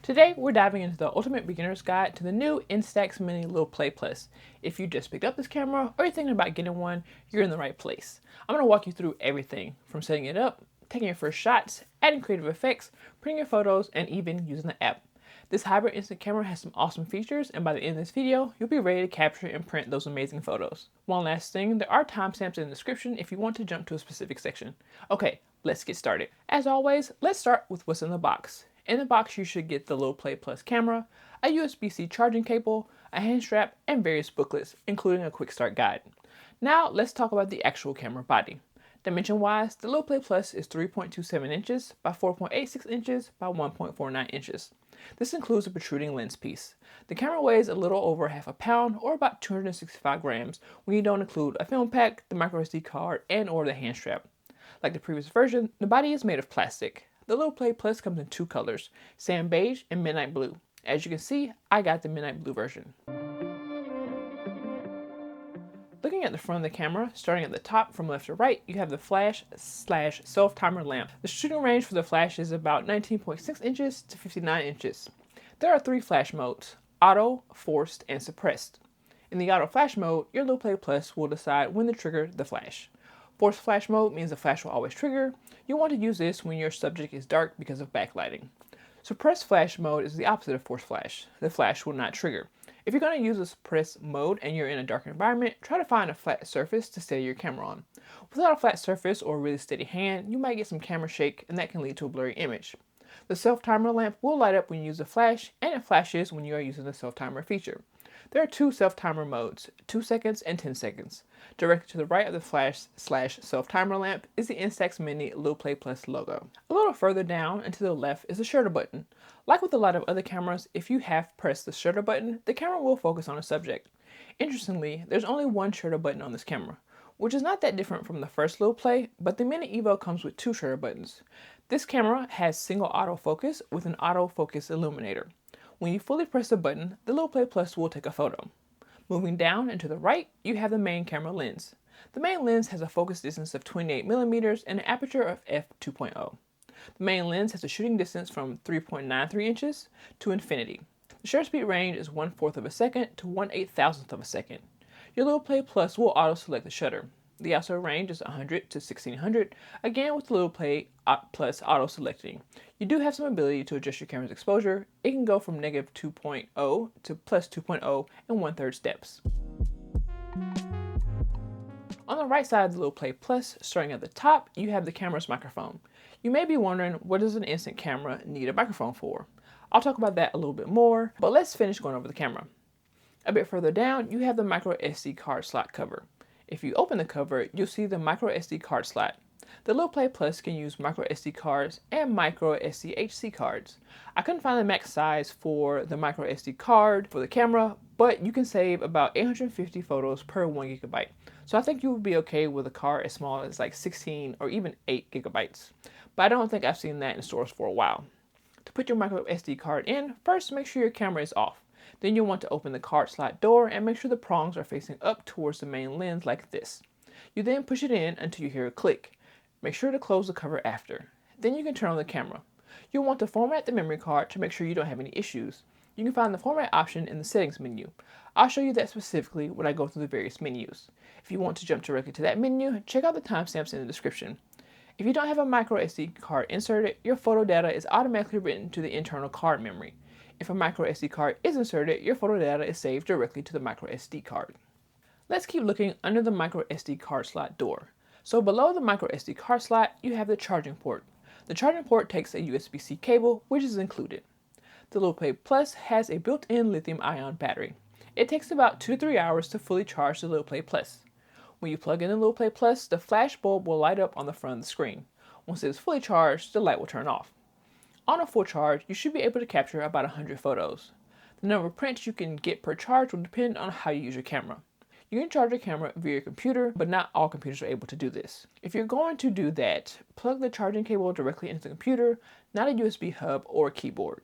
Today, we're diving into the ultimate beginner's guide to the new Instax Mini LiPlay Plus. If you just picked up this camera or you're thinking about getting one, you're in the right place. I'm going to walk you through everything from setting it up, taking your first shots, adding creative effects, printing your photos, and even using the app. This hybrid instant camera has some awesome features, and by the end of this video, you'll be ready to capture and print those amazing photos. One last thing, there are timestamps in the description if you want to jump to a specific section. Okay, let's get started. As always, let's start with what's in the box. In the box, you should get the LiPlay Plus camera, a USB-C charging cable, a hand strap, and various booklets, including a quick start guide. Now, let's talk about the actual camera body. Dimension-wise, the LiPlay Plus is 3.27 inches by 4.86 inches by 1.49 inches. This includes a protruding lens piece. The camera weighs a little over half a pound, or about 265 grams, when you don't include a film pack, the microSD card, and/or the hand strap. Like the previous version, the body is made of plastic. The LiPlay Plus comes in two colors, sand beige and midnight blue. As you can see, I got the midnight blue version. Looking at the front of the camera, starting at the top from left to right, you have the flash/self-timer lamp. The shooting range for the flash is about 19.6 inches to 59 inches. There are three flash modes: auto, forced, and suppressed. In the auto flash mode, your LiPlay Plus will decide when to trigger the flash. Forced flash mode means the flash will always trigger. You'll want to use this when your subject is dark because of backlighting. Suppressed flash mode is the opposite of forced flash. The flash will not trigger. If you're going to use a suppressed mode and you're in a dark environment, try to find a flat surface to steady your camera on. Without a flat surface or a really steady hand, you might get some camera shake, and that can lead to a blurry image. The self-timer lamp will light up when you use a flash, and it flashes when you are using the self-timer feature. There are two self-timer modes, 2 seconds and 10 seconds. Directly to the right of the flash/self-timer lamp is the Instax Mini LiPlay Plus logo. A little further down and to the left is the shutter button. Like with a lot of other cameras, if you have pressed the shutter button, the camera will focus on a subject. Interestingly, there's only one shutter button on this camera, which is not that different from the first LiPlay, but the Mini Evo comes with two shutter buttons. This camera has single autofocus with an autofocus illuminator. When you fully press the button, the LiPlay Plus will take a photo. Moving down and to the right, you have the main camera lens. The main lens has a focus distance of 28mm and an aperture of f2.0. The main lens has a shooting distance from 3.93 inches to infinity. The shutter speed range is 1/4 of a second to 1/8,000th of a second. Your LiPlay Plus will auto-select the shutter. The ISO range is 100 to 1600, again with the LiPlay Plus auto-selecting. You do have some ability to adjust your camera's exposure. It can go from -2.0 to +2.0 in 1/3 steps. On the right side of the LiPlay Plus, starting at the top, you have the camera's microphone. You may be wondering, what does an instant camera need a microphone for? I'll talk about that a little bit more, but let's finish going over the camera. A bit further down, you have the microSD card slot cover. If you open the cover, you'll see the microSD card slot. The LiPlay Plus can use microSD cards and microSD cards. I couldn't find the max size for the microSD card for the camera, but you can save about 850 photos per 1 GB. So I think you would be okay with a card as small as like 16 or even 8 GB. But I don't think I've seen that in stores for a while. To put your microSD card in, first make sure your camera is off. Then you'll want to open the card slot door and make sure the prongs are facing up towards the main lens like this. You then push it in until you hear a click. Make sure to close the cover after. Then you can turn on the camera. You'll want to format the memory card to make sure you don't have any issues. You can find the format option in the settings menu. I'll show you that specifically when I go through the various menus. If you want to jump directly to that menu, check out the timestamps in the description. If you don't have a microSD card inserted, your photo data is automatically written to the internal card memory. If a microSD card is inserted, your photo data is saved directly to the microSD card. Let's keep looking under the microSD card slot door. So below the microSD card slot, you have the charging port. The charging port takes a USB-C cable, which is included. The LiPlay Plus has a built-in lithium-ion battery. It takes about 2 to 3 hours to fully charge the LiPlay Plus. When you plug in the LiPlay Plus, the flash bulb will light up on the front of the screen. Once it is fully charged, the light will turn off. On a full charge, you should be able to capture about 100 photos. The number of prints you can get per charge will depend on how you use your camera. You can charge your camera via your computer, but not all computers are able to do this. If you're going to do that, plug the charging cable directly into the computer, not a USB hub or a keyboard.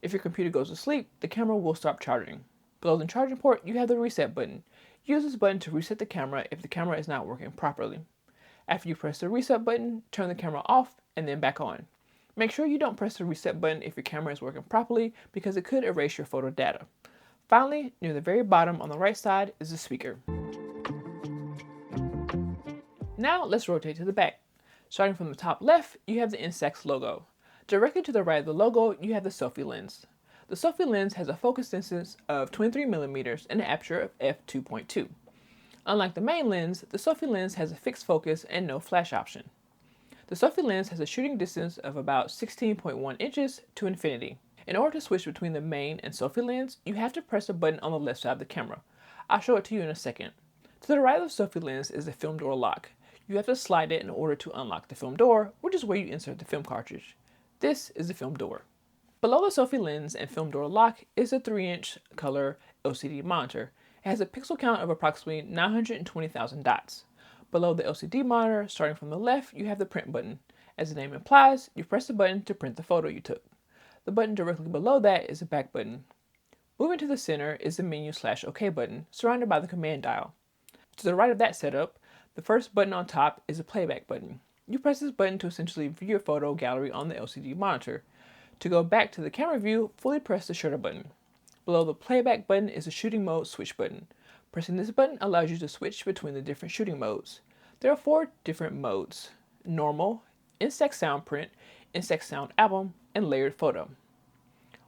If your computer goes to sleep, the camera will stop charging. Below the charging port, you have the reset button. Use this button to reset the camera if the camera is not working properly. After you press the reset button, turn the camera off and then back on. Make sure you don't press the reset button if your camera is working properly because it could erase your photo data. Finally, near the very bottom on the right side is the speaker. Now let's rotate to the back. Starting from the top left, you have the Instax logo. Directly to the right of the logo, you have the selfie lens. The selfie lens has a focus distance of 23mm and an aperture of f2.2. Unlike the main lens, the selfie lens has a fixed focus and no flash option. The selfie lens has a shooting distance of about 16.1 inches to infinity. In order to switch between the main and selfie lens, you have to press a button on the left side of the camera. I'll show it to you in a second. To the right of the selfie lens is the film door lock. You have to slide it in order to unlock the film door, which is where you insert the film cartridge. This is the film door. Below the selfie lens and film door lock is a 3-inch color LCD monitor. It has a pixel count of approximately 920,000 dots. Below the LCD monitor, starting from the left, you have the print button. As the name implies, you press the button to print the photo you took. The button directly below that is a back button. Moving to the center is the menu/OK button, surrounded by the command dial. To the right of that setup, the first button on top is a playback button. You press this button to essentially view your photo gallery on the LCD monitor. To go back to the camera view, fully press the shutter button. Below the playback button is the shooting mode switch button. Pressing this button allows you to switch between the different shooting modes. There are 4 different modes: normal, Instax sound print, Instax sound album, and layered photo.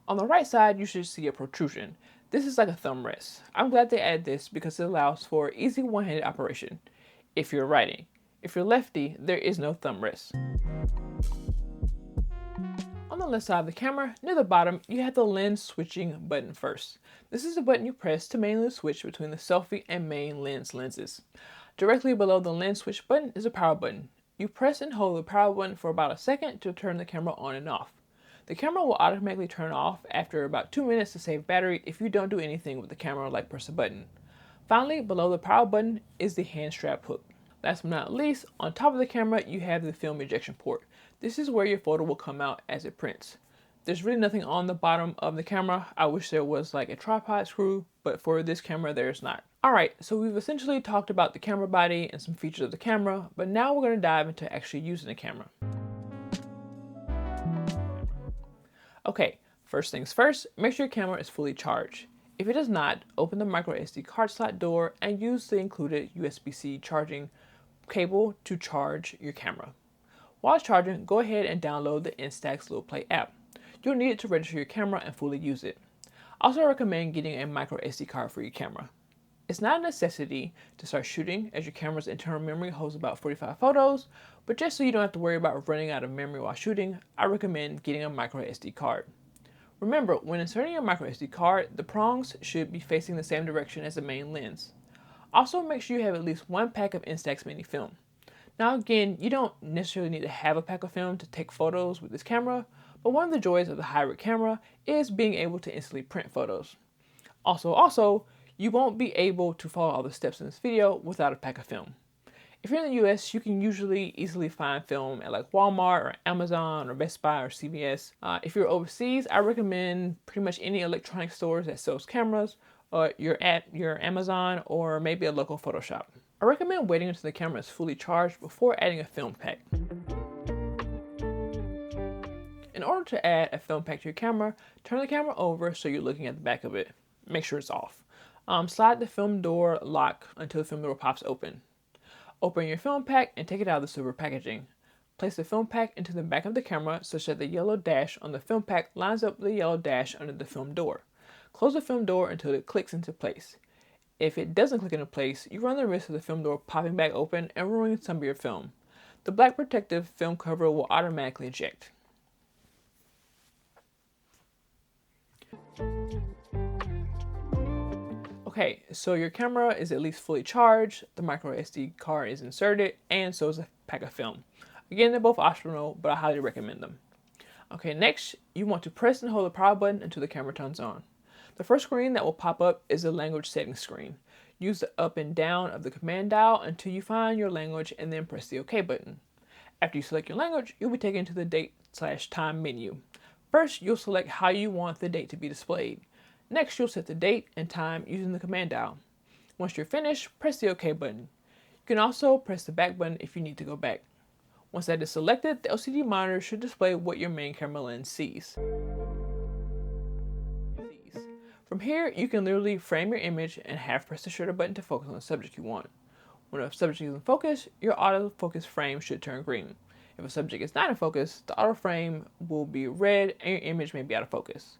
On the right side, you should see a protrusion. This is like a thumb rest. I'm glad they added this because it allows for easy one-handed operation if you're writing. If you're lefty, there is no thumb rest. On the left side of the camera, near the bottom, you have the lens switching button first. This is the button you press to manually switch between the selfie and main lens lenses. Directly below the lens switch button is a power button. You press and hold the power button for about a second to turn the camera on and off. The camera will automatically turn off after about 2 minutes to save battery if you don't do anything with the camera like press a button. Finally, below the power button is the hand strap hook. Last but not least, on top of the camera, you have the film ejection port. This is where your photo will come out as it prints. There's really nothing on the bottom of the camera. I wish there was like a tripod screw, but for this camera, there's not. Alright, so we've essentially talked about the camera body and some features of the camera, but now we're going to dive into actually using the camera. Okay, first things first, make sure your camera is fully charged. If it is not, open the micro SD card slot door and use the included USB-C charging cable to charge your camera. While it's charging, go ahead and download the Instax LiPlay app. You'll need it to register your camera and fully use it. I also recommend getting a micro SD card for your camera. It's not a necessity to start shooting as your camera's internal memory holds about 45 photos, but just so you don't have to worry about running out of memory while shooting, I recommend getting a micro SD card. Remember, when inserting your micro SD card, the prongs should be facing the same direction as the main lens. Also, make sure you have at least 1 pack of Instax Mini film. Now again, you don't necessarily need to have a pack of film to take photos with this camera, but one of the joys of the hybrid camera is being able to instantly print photos. Also, you won't be able to follow all the steps in this video without a pack of film. If you're in the US, you can usually easily find film at like Walmart or Amazon or Best Buy or CVS. If you're overseas, I recommend pretty much any electronic stores that sells cameras, or you're at your Amazon or maybe a local photo shop. I recommend waiting until the camera is fully charged before adding a film pack. In order to add a film pack to your camera, turn the camera over so you're looking at the back of it. Make sure it's off. Slide the film door lock until the film door pops open. Open your film pack and take it out of the silver packaging. Place the film pack into the back of the camera such that the yellow dash on the film pack lines up with the yellow dash under the film door. Close the film door until it clicks into place. If it doesn't click into place, you run the risk of the film door popping back open and ruining some of your film. The black protective film cover will automatically eject. Okay, so your camera is at least fully charged, the micro SD card is inserted, and so is a pack of film. Again, they're both optional, but I highly recommend them. Okay, next, you want to press and hold the power button until the camera turns on. The first screen that will pop up is the language settings screen. Use the up and down of the command dial until you find your language and then press the OK button. After you select your language, you'll be taken to the date/time menu. First, you'll select how you want the date to be displayed. Next, you'll set the date and time using the command dial. Once you're finished, press the OK button. You can also press the back button if you need to go back. Once that is selected, the LCD monitor should display what your main camera lens sees. From here, you can literally frame your image and half press the shutter button to focus on the subject you want. When a subject is in focus, your autofocus frame should turn green. If a subject is not in focus, the auto frame will be red and your image may be out of focus.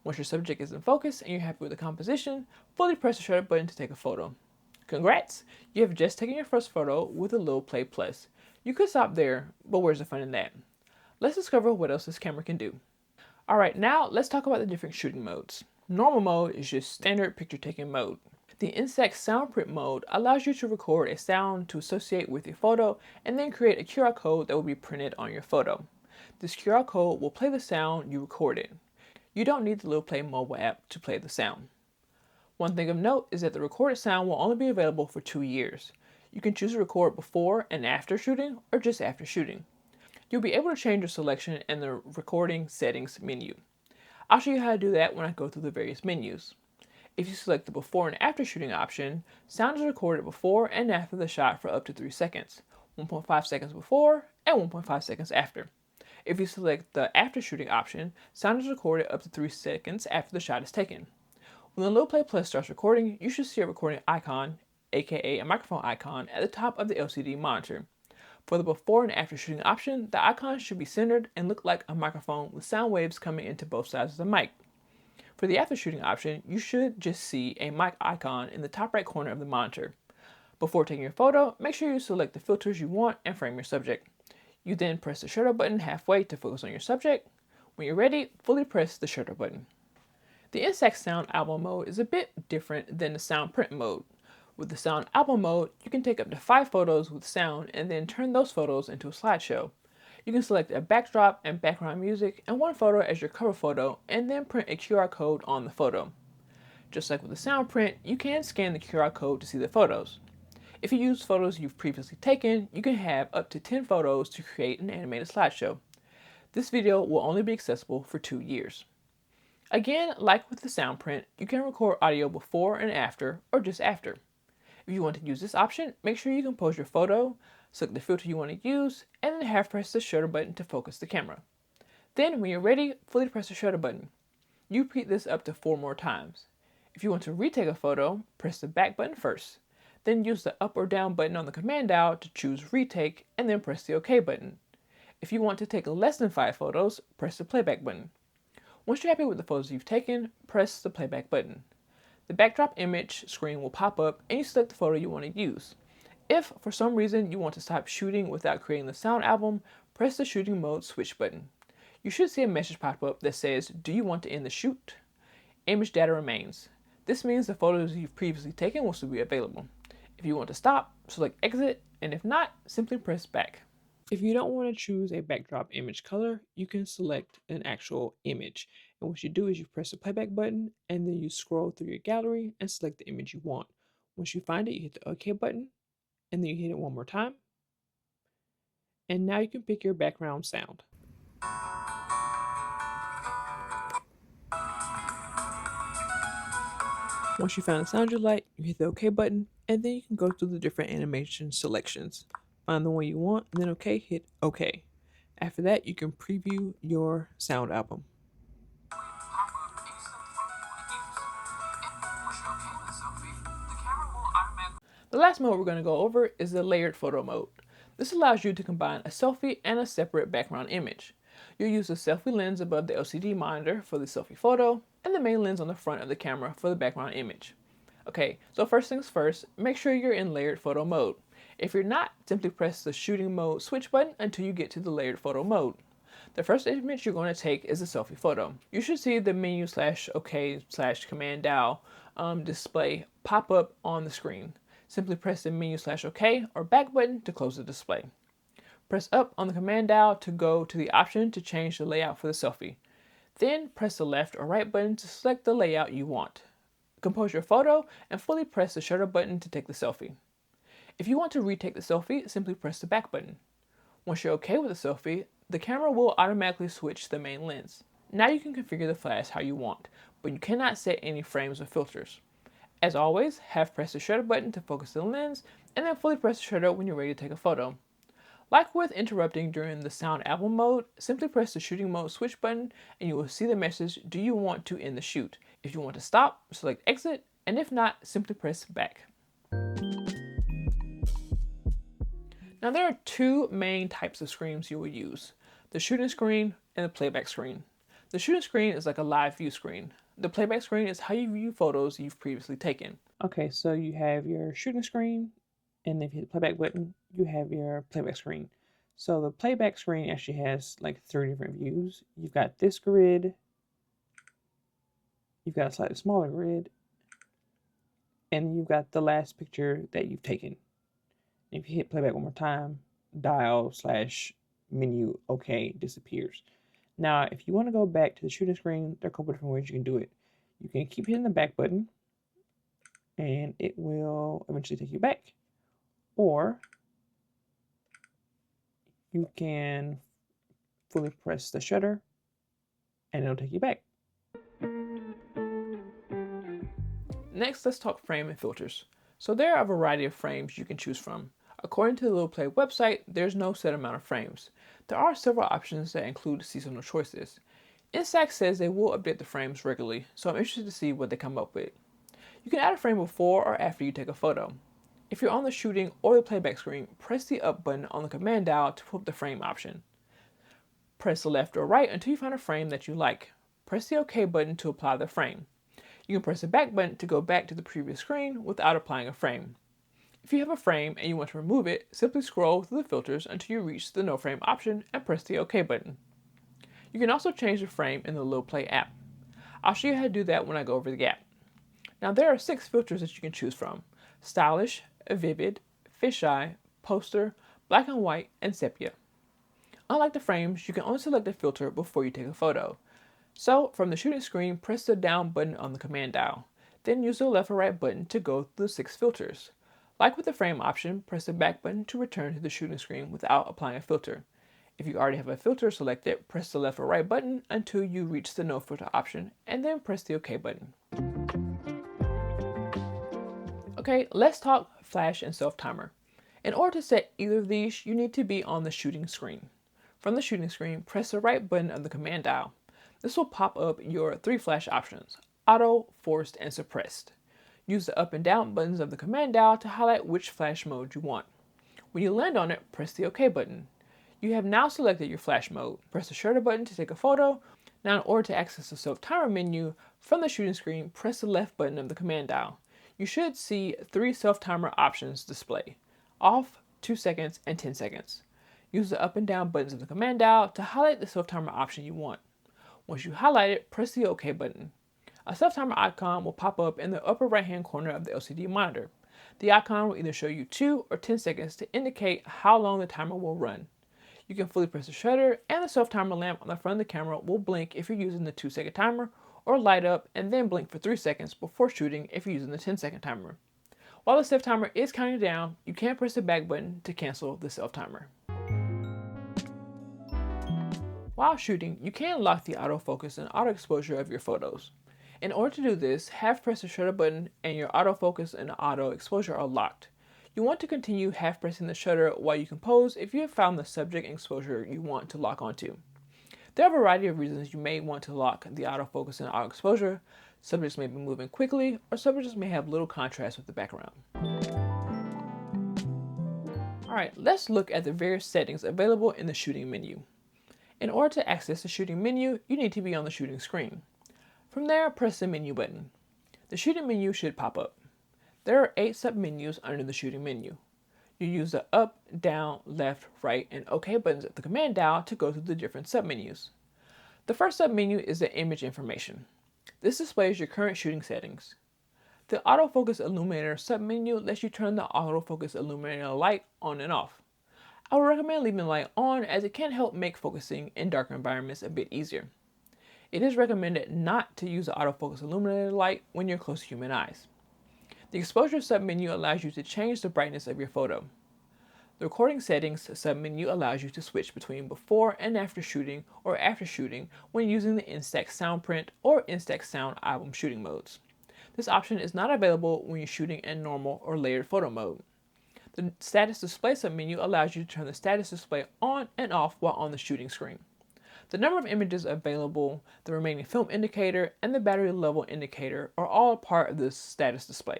Once your subject is in focus and you're happy with the composition, fully press the shutter button to take a photo. Congrats! You have just taken your first photo with the LiPlay Plus. You could stop there, but where's the fun in that? Let's discover what else this camera can do. Alright, now let's talk about the different shooting modes. Normal mode is just standard picture taking mode. The Instax Soundprint mode allows you to record a sound to associate with your photo and then create a QR code that will be printed on your photo. This QR code will play the sound you recorded. You don't need the LiPlay mobile app to play the sound. One thing of note is that the recorded sound will only be available for 2 years. You can choose to record before and after shooting or just after shooting. You'll be able to change your selection in the recording settings menu. I'll show you how to do that when I go through the various menus. If you select the before and after shooting option, sound is recorded before and after the shot for up to 3 seconds, 1.5 seconds before and 1.5 seconds after. If you select the after shooting option, sound is recorded up to 3 seconds after the shot is taken. When the LiPlay Plus starts recording, you should see a recording icon, aka a microphone icon, at the top of the LCD monitor. For the before and after shooting option, the icon should be centered and look like a microphone with sound waves coming into both sides of the mic. For the after shooting option, you should just see a mic icon in the top right corner of the monitor. Before taking your photo, make sure you select the filters you want and frame your subject. You then press the shutter button halfway to focus on your subject. When you're ready, fully press the shutter button. The Instax Sound Album mode is a bit different than the Sound Print mode. With the Sound Album mode, you can take up to 5 photos with sound and then turn those photos into a slideshow. You can select a backdrop and background music and one photo as your cover photo and then print a QR code on the photo. Just like with the sound print, you can scan the QR code to see the photos. If you use photos you've previously taken, you can have up to 10 photos to create an animated slideshow. This video will only be accessible for 2 years. Again, like with the sound print, you can record audio before and after or just after. If you want to use this option, make sure you compose your photo, select the filter you want to use, and then half press the shutter button to focus the camera. Then, when you're ready, fully press the shutter button. You repeat this up to 4 more times. If you want to retake a photo, press the back button first. Then use the up or down button on the command dial to choose retake and then press the OK button. If you want to take less than 5 photos, press the playback button. Once you're happy with the photos you've taken, press the playback button. The backdrop image screen will pop up and you select the photo you want to use. If, for some reason, you want to stop shooting without creating the sound album, press the shooting mode switch button. You should see a message pop up that says, "Do you want to end the shoot?" Image data remains. This means the photos you've previously taken will still be available. If you want to stop, select exit, and if not, simply press back. If you don't want to choose a backdrop image color, you can select an actual image. And what you do is you press the playback button and then you scroll through your gallery and select the image you want. Once you find it, you hit the OK button and then you hit it one more time. And now you can pick your background sound. Once you find the sound you like, you hit the OK button and then you can go through the different animation selections. Find the one you want and then OK, hit OK. After that, you can preview your sound album. The last mode we're going to go over is the layered photo mode. This allows you to combine a selfie and a separate background image. You'll use the selfie lens above the LCD monitor for the selfie photo and the main lens on the front of the camera for the background image. Okay, so first things first, make sure you're in layered photo mode. If you're not, simply press the shooting mode switch button until you get to the layered photo mode. The first image you're going to take is a selfie photo. You should see the menu /OK/command dial display pop up on the screen. Simply press the menu /OK or back button to close the display. Press up on the command dial to go to the option to change the layout for the selfie. Then press the left or right button to select the layout you want. Compose your photo and fully press the shutter button to take the selfie. If you want to retake the selfie, simply press the back button. Once you're okay with the selfie, the camera will automatically switch to the main lens. Now you can configure the flash how you want, but you cannot set any frames or filters. As always, half press the shutter button to focus the lens, and then fully press the shutter when you're ready to take a photo. Like with interrupting during the sound album mode, simply press the shooting mode switch button and you will see the message, do you want to end the shoot? If you want to stop, select exit, and if not, simply press back. Now there are two main types of screens you will use, the shooting screen and the playback screen. The shooting screen is like a live view screen. The playback screen is how you view photos you've previously taken. Okay, so you have your shooting screen, and if you hit the playback button, you have your playback screen. So the playback screen actually has like 3 different views. You've got this grid, you've got a slightly smaller grid, and you've got the last picture that you've taken. If you hit playback one more time, dial/menu OK disappears. Now, if you want to go back to the shooting screen, there are a couple different ways you can do it. You can keep hitting the back button, and it will eventually take you back. Or you can fully press the shutter, and it'll take you back. Next, let's talk frame and filters. So there are a variety of frames you can choose from. According to the LiPlay website, there's no set amount of frames. There are several options that include seasonal choices. Instax says they will update the frames regularly, so I'm interested to see what they come up with. You can add a frame before or after you take a photo. If you're on the shooting or the playback screen, press the up button on the command dial to pull up the frame option. Press the left or right until you find a frame that you like. Press the OK button to apply the frame. You can press the back button to go back to the previous screen without applying a frame. If you have a frame and you want to remove it, simply scroll through the filters until you reach the no frame option and press the OK button. You can also change the frame in the LiPlay app. I'll show you how to do that when I go over the app. Now there are 6 filters that you can choose from: stylish, vivid, fisheye, poster, black and white, and sepia. Unlike the frames, you can only select a filter before you take a photo. So from the shooting screen, press the down button on the command dial. Then use the left or right button to go through the 6 filters. Like with the frame option, press the back button to return to the shooting screen without applying a filter. If you already have a filter selected, press the left or right button until you reach the no filter option, and then press the OK button. Okay, let's talk flash and self-timer. In order to set either of these, you need to be on the shooting screen. From the shooting screen, press the right button of the command dial. This will pop up your 3 flash options: auto, forced, and suppressed. Use the up and down buttons of the command dial to highlight which flash mode you want. When you land on it, press the OK button. You have now selected your flash mode. Press the shutter button to take a photo. Now, in order to access the self-timer menu from the shooting screen, press the left button of the command dial. You should see 3 self-timer options display: off, 2 seconds, and 10 seconds. Use the up and down buttons of the command dial to highlight the self-timer option you want. Once you highlight it, press the OK button. A self-timer icon will pop up in the upper right-hand corner of the LCD monitor. The icon will either show you 2 or 10 seconds to indicate how long the timer will run. You can fully press the shutter, and the self-timer lamp on the front of the camera will blink if you're using the 2-second timer, or light up and then blink for 3 seconds before shooting if you're using the 10-second timer. While the self-timer is counting down, you can press the back button to cancel the self-timer. While shooting, you can lock the autofocus and auto exposure of your photos. In order to do this, half press the shutter button and your autofocus and auto exposure are locked. You want to continue half pressing the shutter while you compose if you have found the subject and exposure you want to lock onto. There are a variety of reasons you may want to lock the autofocus and auto exposure. Subjects may be moving quickly, or subjects may have little contrast with the background. Alright, let's look at the various settings available in the shooting menu. In order to access the shooting menu, you need to be on the shooting screen. From there, press the menu button. The shooting menu should pop up. There are 8 sub-menus under the shooting menu. You use the up, down, left, right, and OK buttons of the command dial to go through the different sub-menus. The first sub-menu is the image information. This displays your current shooting settings. The autofocus illuminator sub-menu lets you turn the autofocus illuminator light on and off. I would recommend leaving the light on as it can help make focusing in darker environments a bit easier. It is recommended not to use the autofocus illuminator light when you're close to human eyes. The exposure submenu allows you to change the brightness of your photo. The recording settings submenu allows you to switch between before and after shooting or after shooting when using the Instax Sound Print or Instax Sound Album shooting modes. This option is not available when you're shooting in normal or layered photo mode. The status display submenu allows you to turn the status display on and off while on the shooting screen. The number of images available, the remaining film indicator, and the battery level indicator are all part of this status display.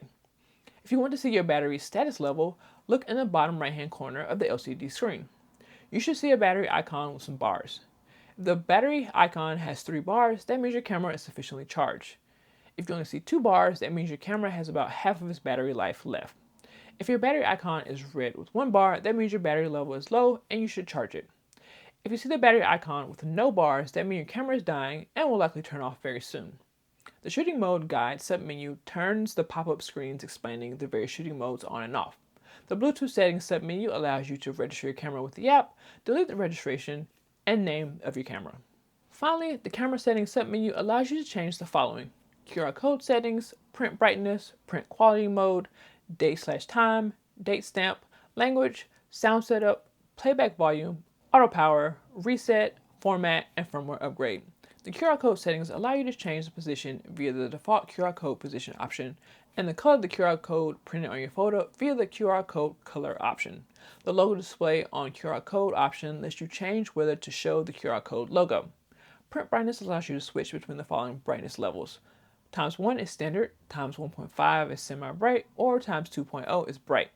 If you want to see your battery status level, look in the bottom right hand corner of the LCD screen. You should see a battery icon with some bars. If the battery icon has 3 bars, that means your camera is sufficiently charged. If you only see 2 bars, that means your camera has about half of its battery life left. If your battery icon is red with 1 bar, that means your battery level is low and you should charge it. If you see the battery icon with no bars, that means your camera is dying and will likely turn off very soon. The shooting mode guide submenu turns the pop-up screens explaining the various shooting modes on and off. The Bluetooth settings submenu allows you to register your camera with the app, delete the registration, and name of your camera. Finally, the camera settings submenu allows you to change the following: QR code settings, print brightness, print quality mode, date/time, date stamp, language, sound setup, playback volume, auto power, reset, format, and firmware upgrade. The QR code settings allow you to change the position via the default QR code position option and the color of the QR code printed on your photo via the QR code color option. The logo display on QR code option lets you change whether to show the QR code logo. Print brightness allows you to switch between the following brightness levels. ×1 is standard, ×1.5 is semi-bright, or ×2.0 is bright.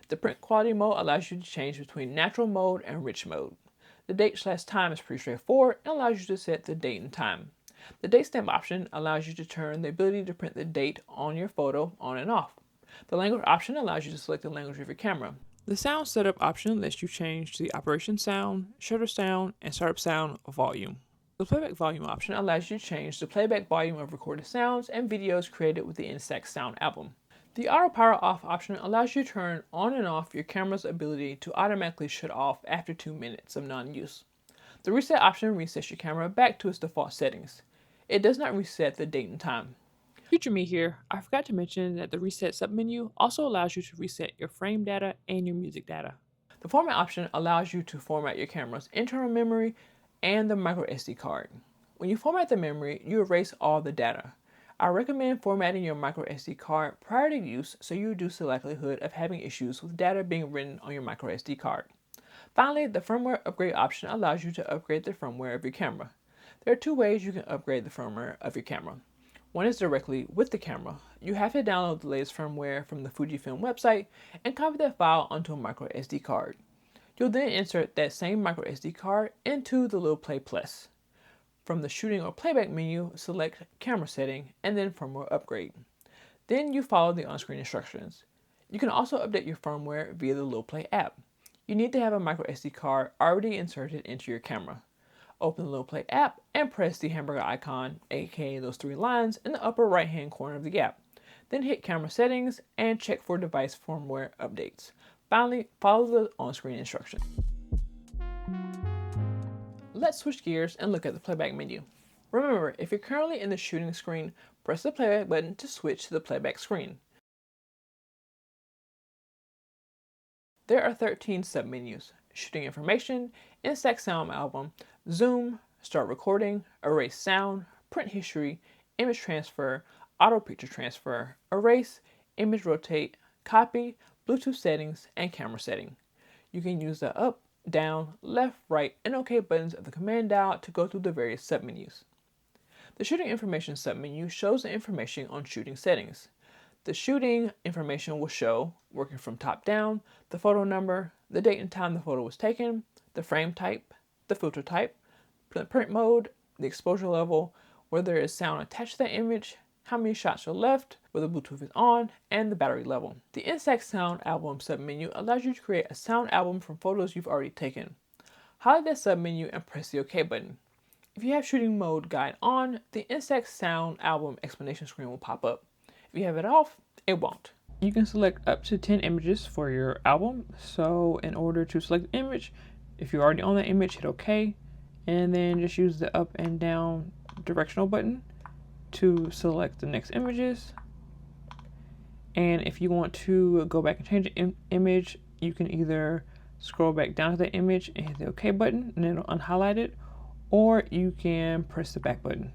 The print quality mode allows you to change between natural mode and rich mode. The date/time is pretty straightforward and allows you to set the date and time. The date stamp option allows you to turn the ability to print the date on your photo on and off. The language option allows you to select the language of your camera. The sound setup option lets you change the operation sound, shutter sound, and startup sound volume. The playback volume option allows you to change the playback volume of recorded sounds and videos created with the Instax Sound album. The auto power off option allows you to turn on and off your camera's ability to automatically shut off after 2 minutes of non-use. The reset option resets your camera back to its default settings. It does not reset the date and time. Future me here, I forgot to mention that the reset submenu also allows you to reset your frame data and your music data. The format option allows you to format your camera's internal memory and the micro SD card. When you format the memory, you erase all the data. I recommend formatting your micro SD card prior to use so you reduce the likelihood of having issues with data being written on your micro SD card. Finally, the firmware upgrade option allows you to upgrade the firmware of your camera. There are 2 ways you can upgrade the firmware of your camera. One is directly with the camera. You have to download the latest firmware from the Fujifilm website and copy that file onto a micro SD card. You'll then insert that same micro SD card into the LiPlay Plus. From the shooting or playback menu, select camera setting and then firmware upgrade. Then you follow the on-screen instructions. You can also update your firmware via the LiPlay app. You need to have a micro SD card already inserted into your camera. Open the LiPlay app and press the hamburger icon, aka those 3 lines, in the upper right hand corner of the app. Then hit camera settings and check for device firmware updates. Finally, follow the on-screen instructions. Let's switch gears and look at the playback menu. Remember, if you're currently in the shooting screen, press the playback button to switch to the playback screen. There are 13 submenus: shooting information, Instax Sound album, zoom, start recording, erase sound, print history, image transfer, auto picture transfer, erase, image rotate, copy, Bluetooth settings, and camera setting. You can use the up, down, left, right, and OK buttons of the command dial to go through the various submenus. The shooting information submenu shows the information on shooting settings. The shooting information will show, working from top down, the photo number, the date and time the photo was taken, the frame type, the filter type, the print mode, the exposure level, whether there is sound attached to the image, how many shots are left, whether Bluetooth is on, and the battery level. The Instax Sound album submenu allows you to create a sound album from photos you've already taken. Highlight that submenu and press the OK button. If you have shooting mode guide on, the Instax Sound album explanation screen will pop up. If you have it off, it won't. You can select up to 10 images for your album. So in order to select the image, if you're already on the image, hit OK, and then just use the up and down directional button to select the next images. And if you want to go back and change the image, you can either scroll back down to the image and hit the OK button and it'll unhighlight it, or you can press the back button.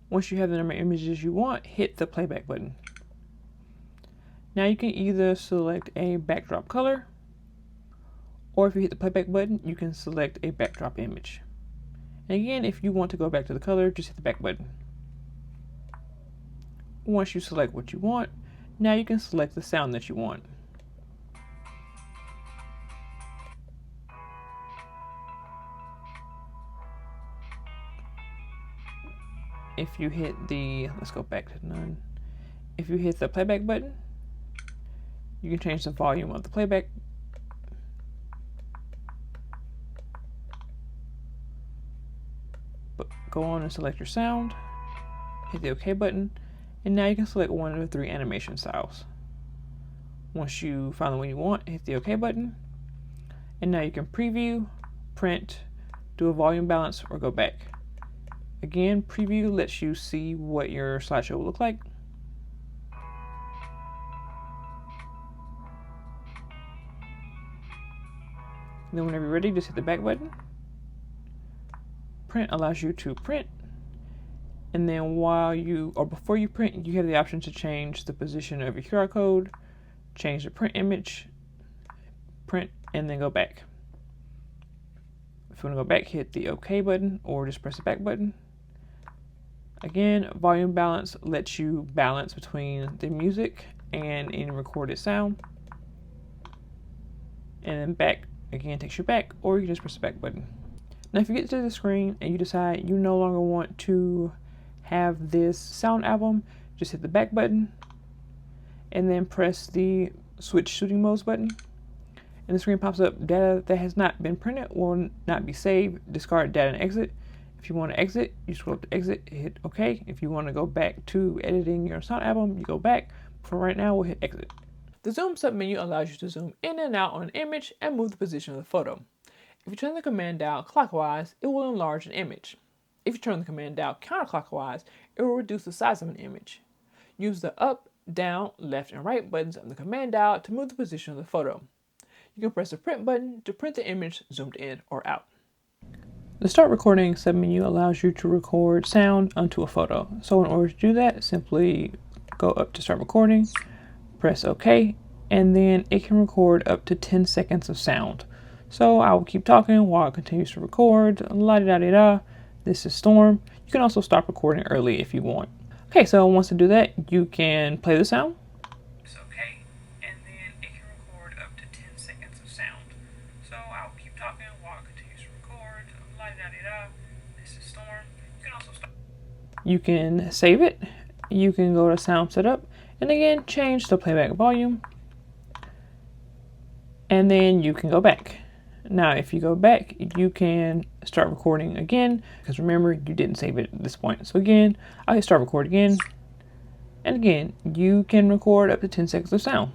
Once you have the number of images you want, hit the playback button. Now you can either select a backdrop color, or if you hit the playback button, you can select a backdrop image. And again, if you want to go back to the color, just hit the back button. Once you select what you want, now you can select the sound that you want. If you hit the, let's go back to none. If you hit the playback button, you can change the volume of the playback. But go on and select your sound, hit the OK button, and now you can select one of the 3 animation styles. Once you find the one you want, hit the OK button, and now you can preview, print, do a volume balance, or go back. Again, preview lets you see what your slideshow will look like. And then whenever you're ready, just hit the back button. Print allows you to print. And then before you print, you have the option to change the position of your QR code, change the print image, print, and then go back. If you want to go back, hit the OK button or just press the back button. Again, volume balance lets you balance between the music and any recorded sound. And then back, again, takes you back, or you can just press the back button. Now, if you get to the screen and you decide you no longer want to have this sound album, just hit the back button and then press the switch shooting modes button. And the screen pops up, data that has not been printed will not be saved, discard data and exit. If you want to exit, you scroll up to exit, hit OK. If you want to go back to editing your sound album, you go back. For right now, we'll hit exit. The zoom submenu allows you to zoom in and out on an image and move the position of the photo. If you turn the command dial clockwise, it will enlarge an image. If you turn the command dial counterclockwise, it will reduce the size of an image. Use the up, down, left, and right buttons on the command dial to move the position of the photo. You can press the print button to print the image zoomed in or out. The Start Recording submenu allows you to record sound onto a photo. So in order to do that, simply go up to Start Recording, press OK, and then it can record up to 10 seconds of sound. So I will keep talking while it continues to record. La-di-da-di-da. This is Storm. You can also stop recording early if you want. Okay, so once you do that, you can play the sound. It's okay, and then it can record up to 10 seconds of sound. So I'll keep talking while it continues to record. La-di-da-di-da. This is Storm. You can also stop. You can save it. You can go to Sound Setup, and again, change the playback volume. And then you can go back. Now, if you go back, you can start recording again, because remember, you didn't save it at this point. So again, I'll hit start record again. And again, you can record up to 10 seconds of sound.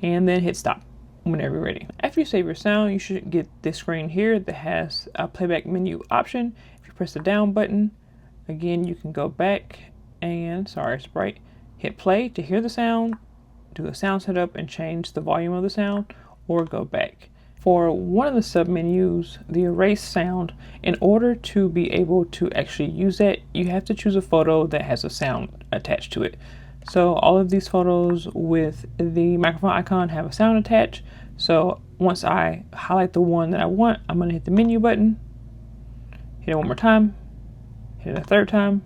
And then hit stop whenever you're ready. After you save your sound, you should get this screen here that has a playback menu option. If you press the down button, again, you can go back and, sorry, it's bright, hit play to hear the sound, do a sound setup and change the volume of the sound, or go back. For one of the submenus, the erase sound, in order to be able to actually use that, you have to choose a photo that has a sound attached to it. So all of these photos with the microphone icon have a sound attached. So once I highlight the one that I want, I'm going to hit the menu button, hit it one more time, hit it a third time,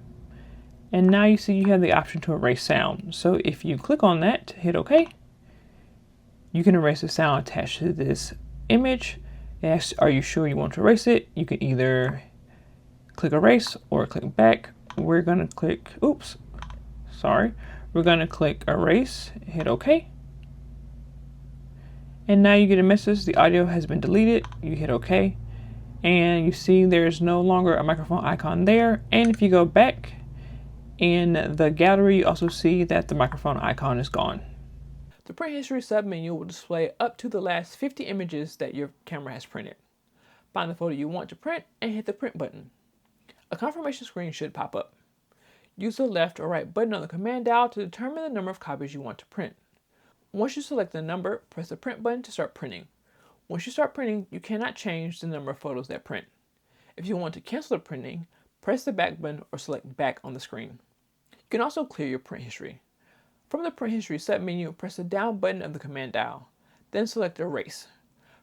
and now you see you have the option to erase sound. So if you click on that, hit OK, you can erase the sound attached to this image. It asks, are you sure you want to erase it? You can either click erase or click back. We're going to click, we're going to click erase, hit OK. And now you get a message, the audio has been deleted. You hit OK. And you see there's no longer a microphone icon there. And if you go back in the gallery, you also see that the microphone icon is gone. The print history submenu will display up to the last 50 images that your camera has printed. Find the photo you want to print and hit the print button. A confirmation screen should pop up. Use the left or right button on the command dial to determine the number of copies you want to print. Once you select the number, press the print button to start printing. Once you start printing, you cannot change the number of photos that print. If you want to cancel the printing, press the back button or select back on the screen. You can also clear your print history. From the print history submenu, press the down button of the command dial, then select erase.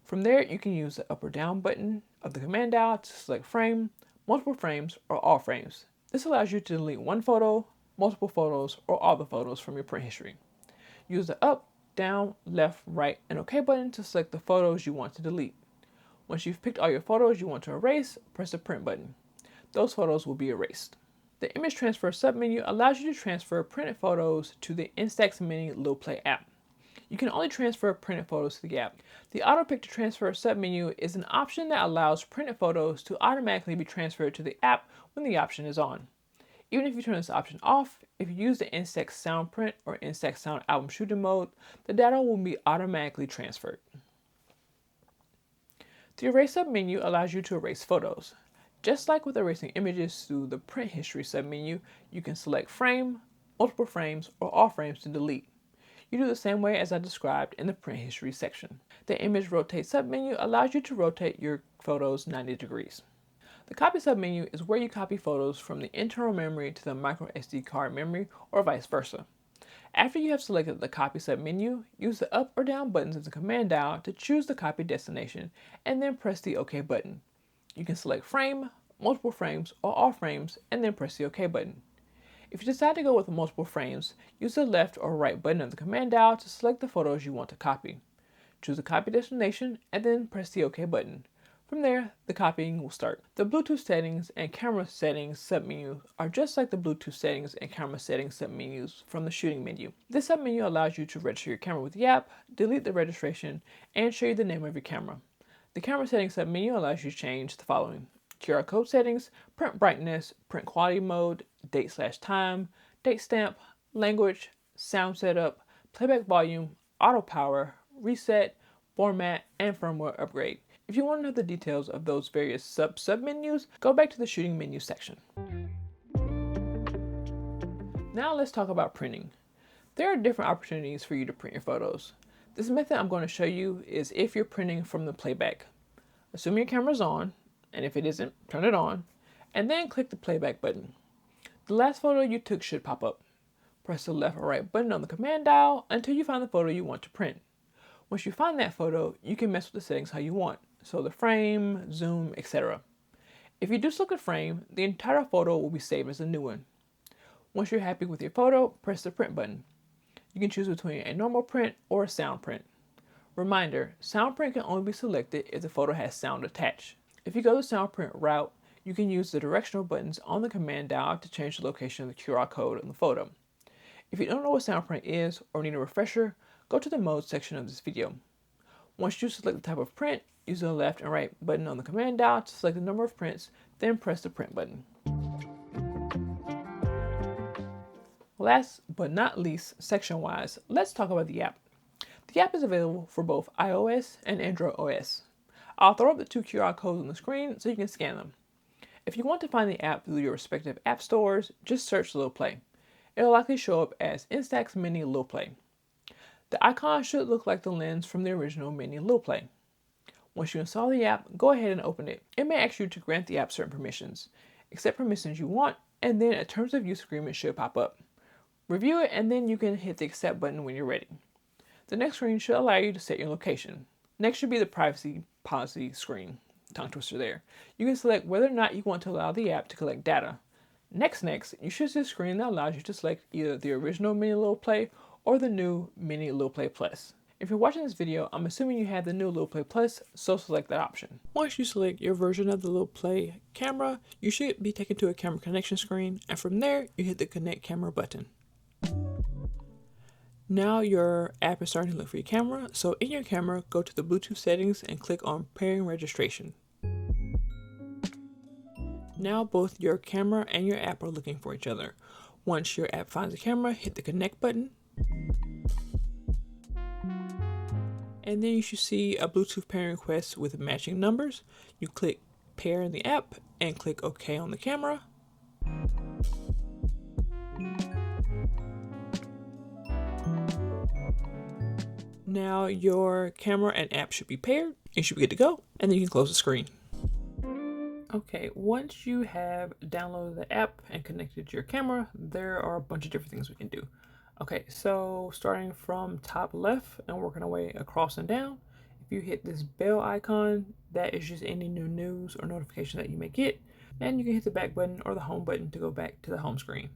From there, you can use the up or down button of the command dial to select frame, multiple frames, or all frames. This allows you to delete one photo, multiple photos, or all the photos from your print history. Use the up, down, left, right, and OK button to select the photos you want to delete. Once you've picked all your photos you want to erase, press the print button. Those photos will be erased. The image transfer submenu allows you to transfer printed photos to the Instax Mini LiPlay app. You can only transfer printed photos to the app. The Auto Picture Transfer submenu is an option that allows printed photos to automatically be transferred to the app when the option is on. Even if you turn this option off, if you use the Instax Sound Print or Instax Sound Album Shooting mode, the data will be automatically transferred. The Erase submenu allows you to erase photos. Just like with erasing images through the Print History submenu, you can select Frame, multiple frames, or all frames to delete. You do the same way as I described in the Print History section. The Image Rotate submenu allows you to rotate your photos 90 degrees. The Copy submenu is where you copy photos from the internal memory to the micro SD card memory or vice versa. After you have selected the Copy submenu, use the up or down buttons of the command dial to choose the copy destination and then press the OK button. You can select Frame, multiple frames, or all frames and then press the OK button. If you decide to go with multiple frames, use the left or right button of the command dial to select the photos you want to copy. Choose the copy destination and then press the OK button. From there, the copying will start. The Bluetooth settings and camera settings submenu are just like the Bluetooth settings and camera settings submenus from the shooting menu. This submenu allows you to register your camera with the app, delete the registration, and show you the name of your camera. The camera settings submenu allows you to change the following: QR code settings, print brightness, print quality mode, date/time, date stamp, language, sound setup, playback volume, auto power, reset, format, and firmware upgrade. If you want to know the details of those various submenus, go back to the shooting menu section. Now let's talk about printing. There are different opportunities for you to print your photos. This method I'm going to show you is if you're printing from the playback. Assume your camera's on, and if it isn't, turn it on, and then click the playback button. The last photo you took should pop up. Press the left or right button on the command dial until you find the photo you want to print. Once you find that photo, you can mess with the settings how you want, so the frame, zoom, etc. If you do select a frame, the entire photo will be saved as a new one. Once you're happy with your photo, press the print button. You can choose between a normal print or a sound print. Reminder, sound print can only be selected if the photo has sound attached. If you go the sound print route, you can use the directional buttons on the command dial to change the location of the QR code on the photo. If you don't know what sound print is or need a refresher, go to the mode section of this video. Once you select the type of print, use the left and right button on the command dial to select the number of prints, then press the print button. Last but not least, section-wise, let's talk about the app. The app is available for both iOS and Android OS. I'll throw up the two QR codes on the screen so you can scan them. If you want to find the app through your respective app stores, just search LiPlay. It'll likely show up as Instax Mini LiPlay. The icon should look like the lens from the original Mini LiPlay. Once you install the app, go ahead and open it. It may ask you to grant the app certain permissions. Accept permissions you want, and then a Terms of Use agreement should pop up. Review it, and then you can hit the Accept button when you're ready. The next screen should allow you to set your location. Next should be the Privacy Policy screen. Tongue twister there. You can select whether or not you want to allow the app to collect data. Next, you should see a screen that allows you to select either the original Mini LiPlay or the new Mini LiPlay Plus. If you're watching this video, I'm assuming you have the new LiPlay Plus, so select that option. Once you select your version of the LiPlay camera, you should be taken to a camera connection screen, and from there, you hit the Connect Camera button. Now your app is starting to look for your camera, so in your camera, go to the Bluetooth settings and click on Pairing Registration. Now both your camera and your app are looking for each other. Once your app finds the camera, hit the Connect button. And then you should see a Bluetooth pairing request with matching numbers. You click Pair in the app and click OK on the camera. Now your camera and app should be paired. You should be good to go, and then you can close the screen. Okay, once you have downloaded the app and connected to your camera, there are a bunch of different things we can do. Okay, so starting from top left and working our way across and down, if you hit this bell icon, that is just any new news or notification that you may get. And you can hit the back button or the home button to go back to the home screen.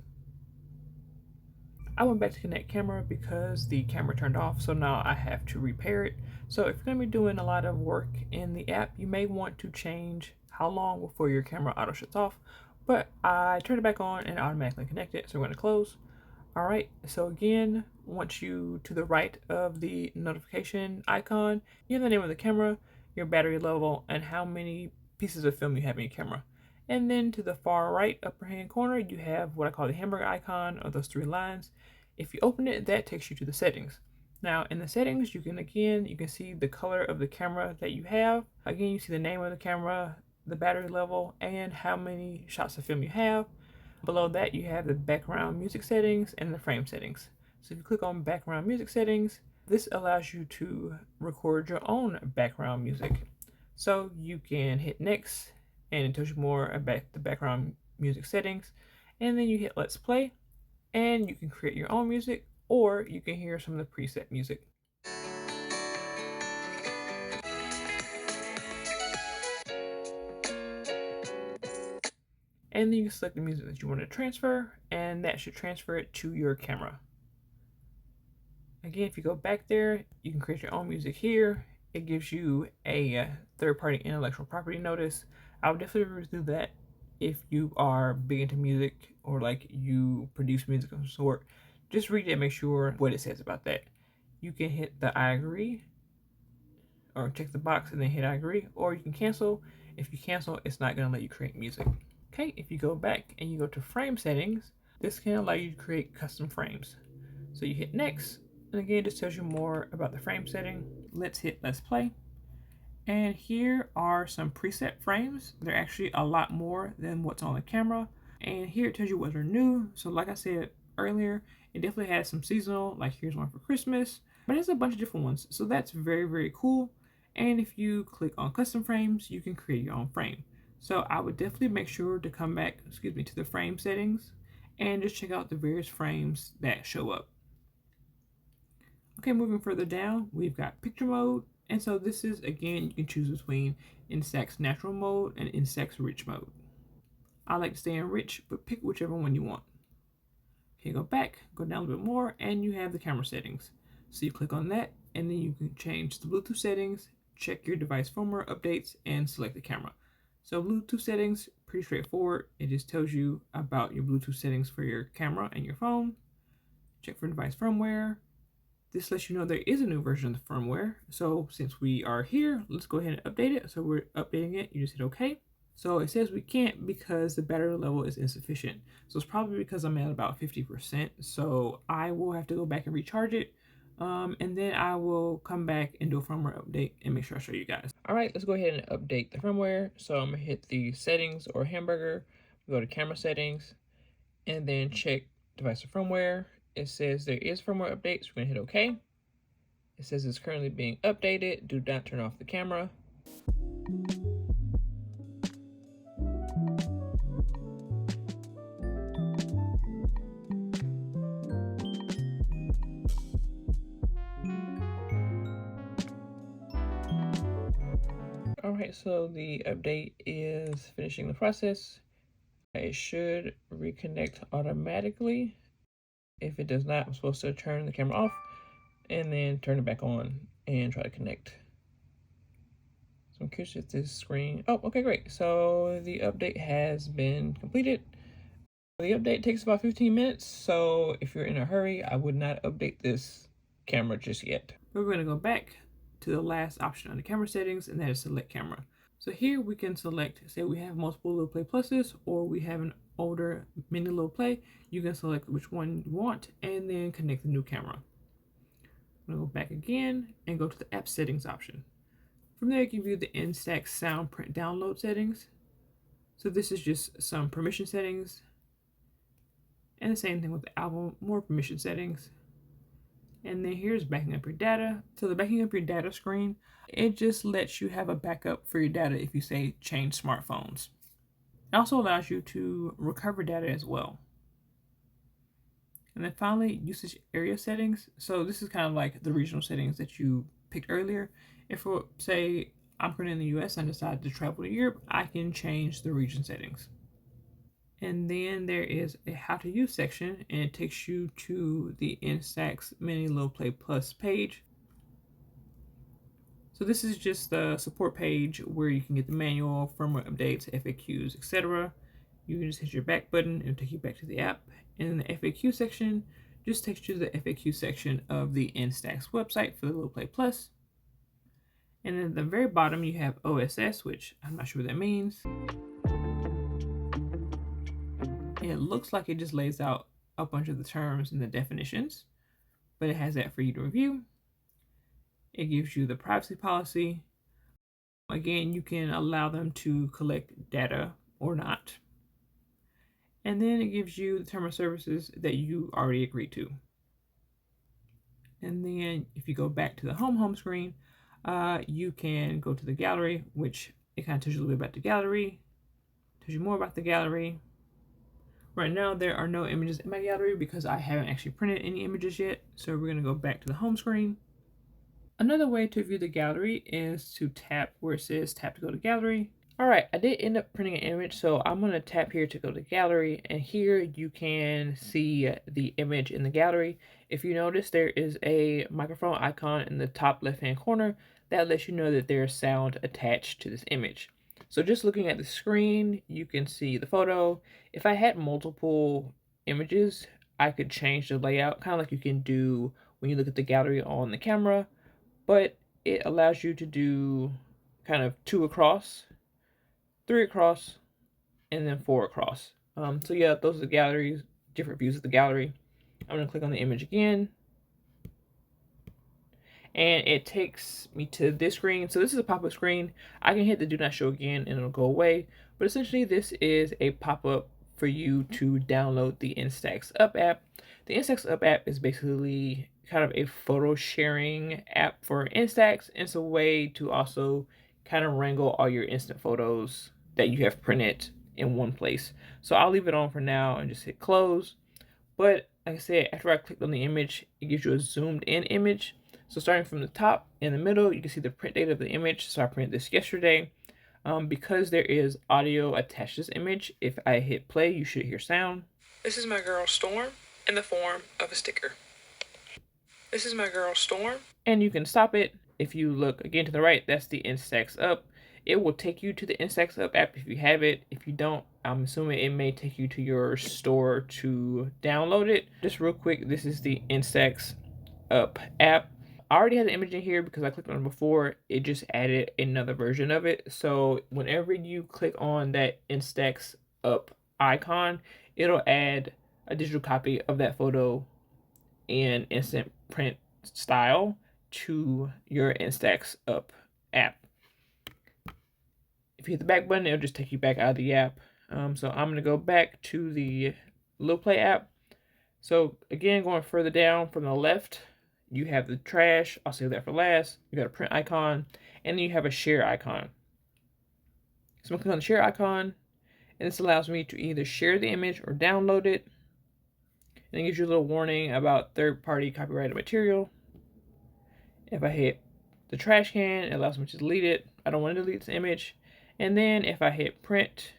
I went back to connect camera because the camera turned off, so now I have to repair it. So if you're going to be doing a lot of work in the app, you may want to change how long before your camera auto shuts off. But I turned it back on and automatically connected, so we're going to close. All right, so again, once you to the right of the notification icon, you have the name of the camera, your battery level, and how many pieces of film you have in your camera. And then to the far right upper hand corner, you have what I call the hamburger icon of those three lines. If you open it, that takes you to the settings. Now in the settings, you can see the color of the camera that you have. Again, you see the name of the camera, the battery level, and how many shots of film you have. Below that, you have the background music settings and the frame settings. So if you click on background music settings, this allows you to record your own background music. So you can hit next and it tells you more about the background music settings. And then you hit let's play and you can create your own music or you can hear some of the preset music. And then you can select the music that you want to transfer and that should transfer it to your camera. Again, if you go back there, you can create your own music here. It gives you a third-party intellectual property notice. I would definitely review that if you are big into music or like you produce music of some sort. Just read it and make sure what it says about that. You can hit the I agree or check the box and then hit I agree, or you can cancel. If you cancel, it's not going to let you create music. Okay, if you go back and you go to frame settings, this can allow you to create custom frames. So you hit next, and again, this tells you more about the frame setting. Let's hit let's play. And here are some preset frames. They're actually a lot more than what's on the camera. And here it tells you what are new. So like I said earlier, it definitely has some seasonal, like here's one for Christmas, but it's a bunch of different ones. So that's very, very cool. And if you click on custom frames, you can create your own frame. So I would definitely make sure to come back, to the frame settings and just check out the various frames that show up. Okay, moving further down, we've got picture mode. And so this is, again, you can choose between Instax natural mode and Instax rich mode. I like to stay in rich, but pick whichever one you want. Okay, go back, go down a little bit more, and you have the camera settings. So you click on that, and then you can change the Bluetooth settings, check your device firmware updates, and select the camera. So Bluetooth settings, pretty straightforward. It just tells you about your Bluetooth settings for your camera and your phone. Check for device firmware. This lets you know there is a new version of the firmware. So since we are here, let's go ahead and update it. So we're updating it. You just hit OK. So it says we can't because the battery level is insufficient. So it's probably because I'm at about 50%. So I will have to go back and recharge it. And then I will come back and do a firmware update and make sure I show you guys. All right, let's go ahead and update the firmware. So I'm gonna hit the settings or hamburger, go to camera settings, and then check device or firmware. It says there is firmware updates. We're gonna hit OK. It says it's currently being updated. Do not turn off the camera. All right, so the update is finishing the process. It should reconnect automatically. If it does not, I'm supposed to turn the camera off and then turn it back on and try to connect. So I'm curious if this screen, oh, okay, great. So the update has been completed. The update takes about 15 minutes. So if you're in a hurry, I would not update this camera just yet. We're gonna go back to the last option on the camera settings, and that is select camera. So here we can select, say we have multiple LiPlay pluses or we have an older Mini LiPlay. You can select which one you want and then connect the new camera. I'm gonna go back again and go to the app settings option. From there, you can view the Instax sound print download settings. So this is just some permission settings. And the same thing with the album, more permission settings. And then here's backing up your data. So the backing up your data screen, it just lets you have a backup for your data if you say change smartphones. It also allows you to recover data as well. And then finally, usage area settings. So this is kind of like the regional settings that you picked earlier. If, say, I'm currently in the US and I decide to travel to Europe, I can change the region settings. And then there is a how to use section, and it takes you to the Instax Mini LiPlay Plus page. So this is just the support page where you can get the manual, firmware updates, FAQs, etc. You can just hit your back button and take you back to the app. And in the FAQ section, just takes you to the FAQ section of the Instax website for the LiPlay Plus. And then at the very bottom, you have OSS, which I'm not sure what that means. And it looks like it just lays out a bunch of the terms and the definitions, but it has that for you to review. It gives you the privacy policy. Again, you can allow them to collect data or not. And then it gives you the term of services that you already agreed to. And then if you go back to the home screen, you can go to the gallery, which it kind of tells you a little bit about the gallery, tells you more about the gallery. Right now, there are no images in my gallery because I haven't actually printed any images yet. So we're gonna go back to the home screen. Another way to view the gallery is to tap where it says tap to go to gallery. All right, I did end up printing an image, so I'm gonna tap here to go to gallery, and here you can see the image in the gallery. If you notice, there is a microphone icon in the top left-hand corner that lets you know that there's sound attached to this image. So just looking at the screen, you can see the photo. If I had multiple images, I could change the layout, kind of like you can do when you look at the gallery on the camera, but it allows you to do kind of 2 across, 3 across, and then 4 across. So yeah, those are the galleries, different views of the gallery. I'm gonna click on the image again, and it takes me to this screen. So this is a pop-up screen. I can hit the do not show again and it'll go away, but essentially this is a pop-up for you to download the Instax Up app. The Instax Up app is basically kind of a photo sharing app for Instax. It's a way to also kind of wrangle all your instant photos that you have printed in one place. So I'll leave it on for now and just hit close. But like I said, after I clicked on the image, it gives you a zoomed in image. So starting from the top in the middle, you can see the print date of the image. So I printed this yesterday. Because there is audio attached to this image, if I hit play, you should hear sound. This is my girl Storm in the form of a sticker. This is my girl Storm. And you can stop it. If you look again to the right, that's the Instax Up. It will take you to the Instax Up app if you have it. If you don't, I'm assuming it may take you to your store to download it. Just real quick, this is the Instax Up app. I already had the image in here because I clicked on it before. It just added another version of it. So whenever you click on that Instax Up icon, it'll add a digital copy of that photo in instant print style to your Instax Up app. If you hit the back button, it'll just take you back out of the app. So I'm gonna go back to the LiPlay app. So again, going further down from the left, you have the trash. I'll save that for last. You got a print icon, and then you have a share icon. So I'm gonna click on the share icon, and this allows me to either share the image or download it. And it gives you a little warning about third-party copyrighted material. If I hit the trash can, it allows me to delete it. I don't want to delete this image. And then if I hit print,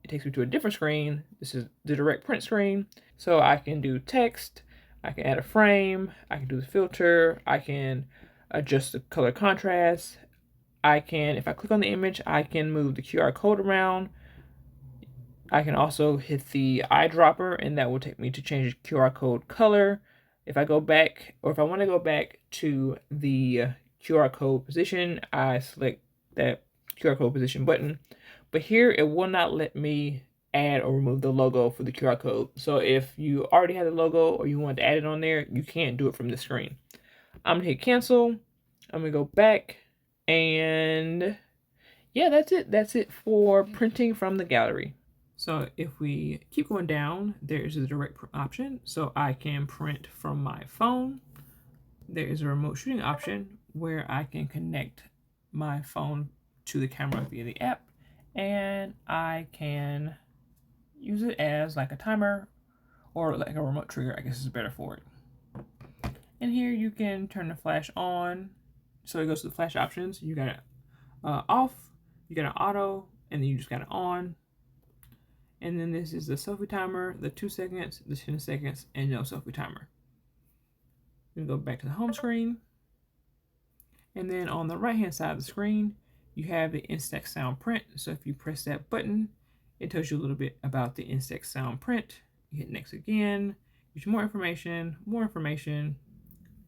it takes me to a different screen. This is the direct print screen. So I can do text, I can add a frame, I can do the filter, I can adjust the color contrast. I can, if I click on the image, I can move the QR code around. I can also hit the eyedropper, and that will take me to change the QR code color. If I go back, or if I want to go back to the QR code position, I select that QR code position button. But here, it will not let me add or remove the logo for the QR code. So if you already had the logo or you want to add it on there, you can't do it from the screen. I'm going to hit cancel. I'm going to go back, and yeah, that's it. That's it for printing from the gallery. So if we keep going down, there's a direct option. So I can print from my phone. There is a remote shooting option where I can connect my phone to the camera via the app, and I can use it as like a timer, or like a remote trigger, I guess is better for it. And here you can turn the flash on. So it goes to the flash options. You got it off, you got an auto, and then you just got it on. And then this is the selfie timer, the 2 seconds, the 10 seconds, and no selfie timer. You go back to the home screen. And then on the right hand side of the screen, you have the Instax sound print. So if you press that button, it tells you a little bit about the Instax sound print. You hit next again, gives you more information, more information.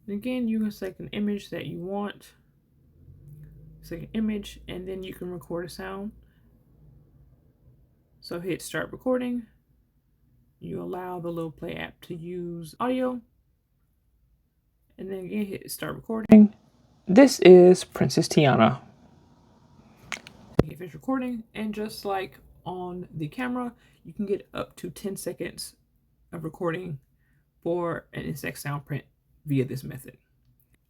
And again, you can select an image that you want. Select an image, and then you can record a sound. So hit start recording. You allow the LiPlay app to use audio. And then again, hit start recording. This is Princess Tiana. Hit finish recording, and just like on the camera, you can get up to 10 seconds of recording for an Instax sound print via this method.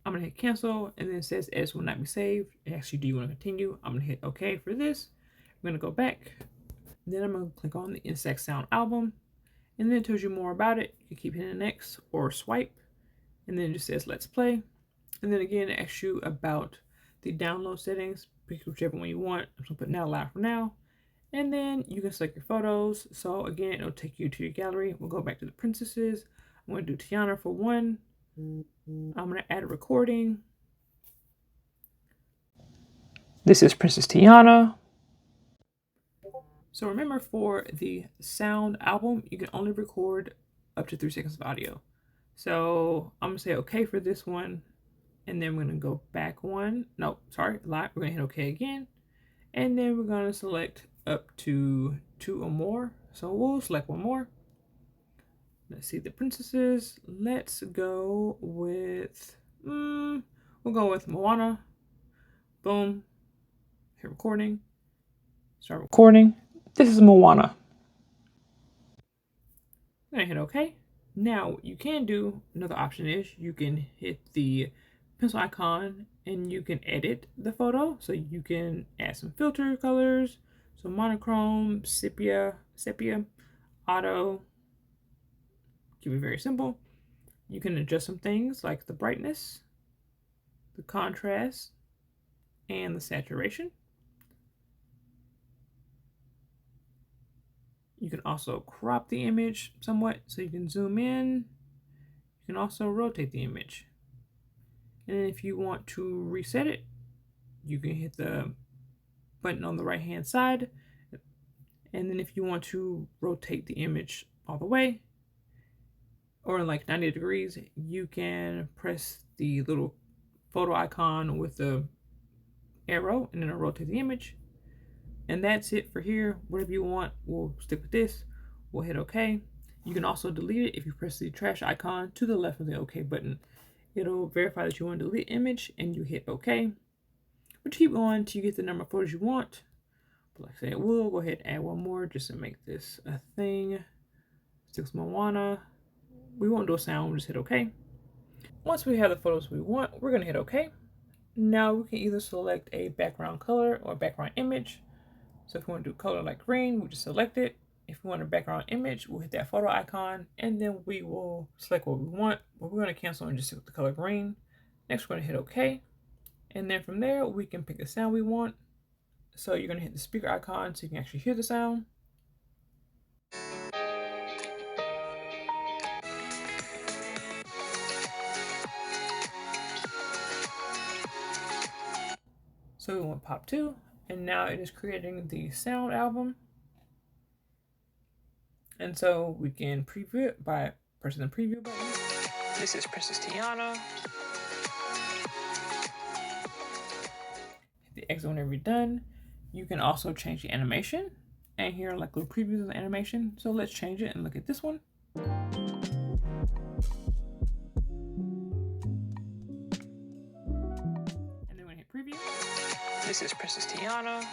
I'm gonna hit cancel, and then it says edits will not be saved. It asks you, do you want to continue? I'm gonna hit OK for this. I'm gonna go back. Then I'm gonna click on the Instax sound album, and then it tells you more about it. You can keep hitting next or swipe, and then it just says let's play. And then again, it asks you about the download settings. Pick whichever one you want. I'm gonna put not allowed for now. And then you can select your photos. So again, it'll take you to your gallery. We'll go back to the princesses. I'm gonna do Tiana for one. I'm gonna add a recording. This is Princess Tiana. So remember, for the sound album, you can only record up to 3 seconds of audio. So I'm gonna say okay for this one, and then we're gonna go back one. No, sorry, we're gonna hit okay again, and then we're gonna select up to 2 or more. So we'll select one more. Let's see the princesses. Let's go with we'll go with Moana. Boom. Hit recording. Start recording. This is Moana. I'm gonna hit OK. Now you can do another option is you can hit the pencil icon and you can edit the photo. So you can add some filter colors, so monochrome, sepia, auto. Keep it very simple. You can adjust some things like the brightness, the contrast, and the saturation. You can also crop the image somewhat, so you can zoom in. You can also rotate the image. And if you want to reset it, you can hit the button on the right hand side. And then if you want to rotate the image all the way, or like 90 degrees, you can press the little photo icon with the arrow, and then it'll rotate the image. And that's it for here. Whatever you want, we'll stick with this. We'll hit OK. You can also delete it if you press the trash icon to the left of the OK button. It'll verify that you want to delete the image, and you hit OK. But you keep going until you get the number of photos you want. But like I said, we'll go ahead and add one more just to make this a thing. 6 Moana. We won't do a sound, we'll just hit OK. Once we have the photos we want, we're going to hit OK. Now we can either select a background color or background image. So if we want to do color like green, we'll just select it. If we want a background image, we'll hit that photo icon, and then we will select what we want. But we're going to cancel and just select the color green. Next, we're going to hit OK. And then from there, we can pick the sound we want. So you're going to hit the speaker icon so you can actually hear the sound. So we want pop 2, and now it is creating the sound album. And so we can preview it by pressing the preview button. This is Princess Tiana. Hit the exit whenever you're done. You can also change the animation, and here are like little previews of the animation. So let's change it and look at this one. And then we're gonna hit preview. This is Princess Tiana.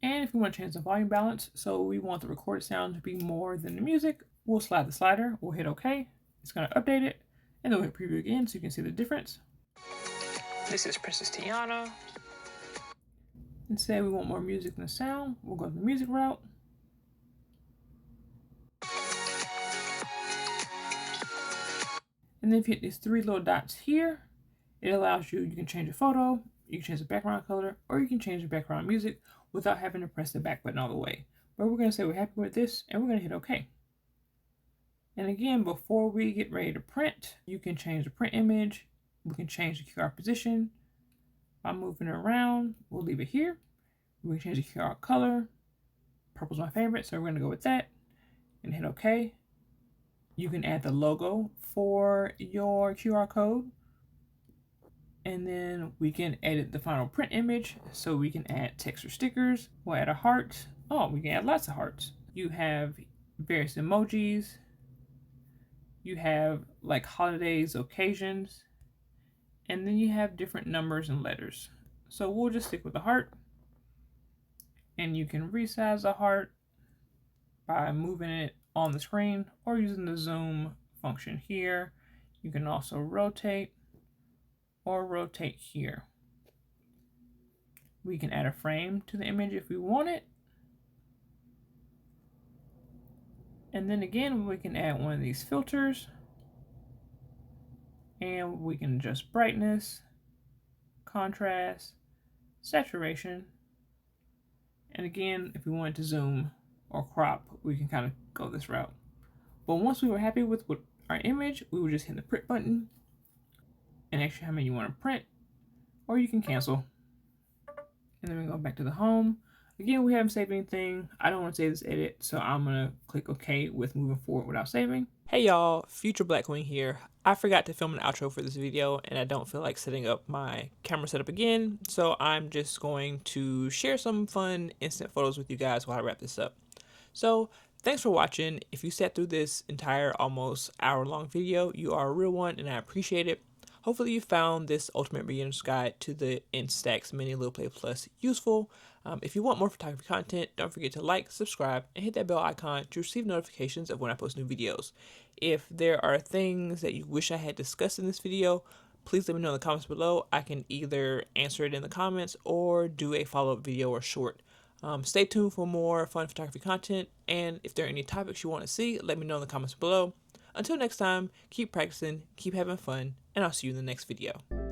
And if we want to change the volume balance, so we want the recorded sound to be more than the music, we'll slide the slider, we'll hit OK. It's going to update it, and then we'll hit preview again so you can see the difference. This is Princess Tiana. And say we want more music than the sound, we'll go to the music route. And then if you hit these three little dots here, it allows you can change a photo, you can change the background color, or you can change the background music without having to press the back button all the way. But we're going to say we're happy with this, and we're going to hit OK. And again, before we get ready to print, you can change the print image. We can change the QR position by moving it around. We'll leave it here. We can change the QR color. Purple's my favorite, so we're going to go with that and hit OK. You can add the logo for your QR code. And then we can edit the final print image, so we can add text or stickers. We'll add a heart. Oh, we can add lots of hearts. You have various emojis. You have like holidays, occasions, and then you have different numbers and letters. So we'll just stick with the heart, and you can resize the heart by moving it on the screen or using the zoom function here. You can also rotate or rotate here. We can add a frame to the image if we want it. And then again, we can add one of these filters, and we can adjust brightness, contrast, saturation. And again, if we wanted to zoom or crop, we can kind of go this route. But once we were happy with our image, we would just hit the print button and actually how many you want to print, or you can cancel. And then we go back to the home. Again, we haven't saved anything. I don't want to save this edit, so I'm going to click OK with moving forward without saving. Hey y'all, Future Black Queen here. I forgot to film an outro for this video, and I don't feel like setting up my camera setup again, so I'm just going to share some fun instant photos with you guys while I wrap this up. So, thanks for watching. If you sat through this entire almost hour-long video, you are a real one, and I appreciate it. Hopefully you found this Ultimate Beginner's Guide to the Instax Mini LiPlay Plus useful. If you want more photography content, don't forget to like, subscribe, and hit that bell icon to receive notifications of when I post new videos. If there are things that you wish I had discussed in this video, please let me know in the comments below. I can either answer it in the comments or do a follow-up video or short. Stay tuned for more fun photography content, and if there are any topics you want to see, let me know in the comments below. Until next time, keep practicing, keep having fun, and I'll see you in the next video.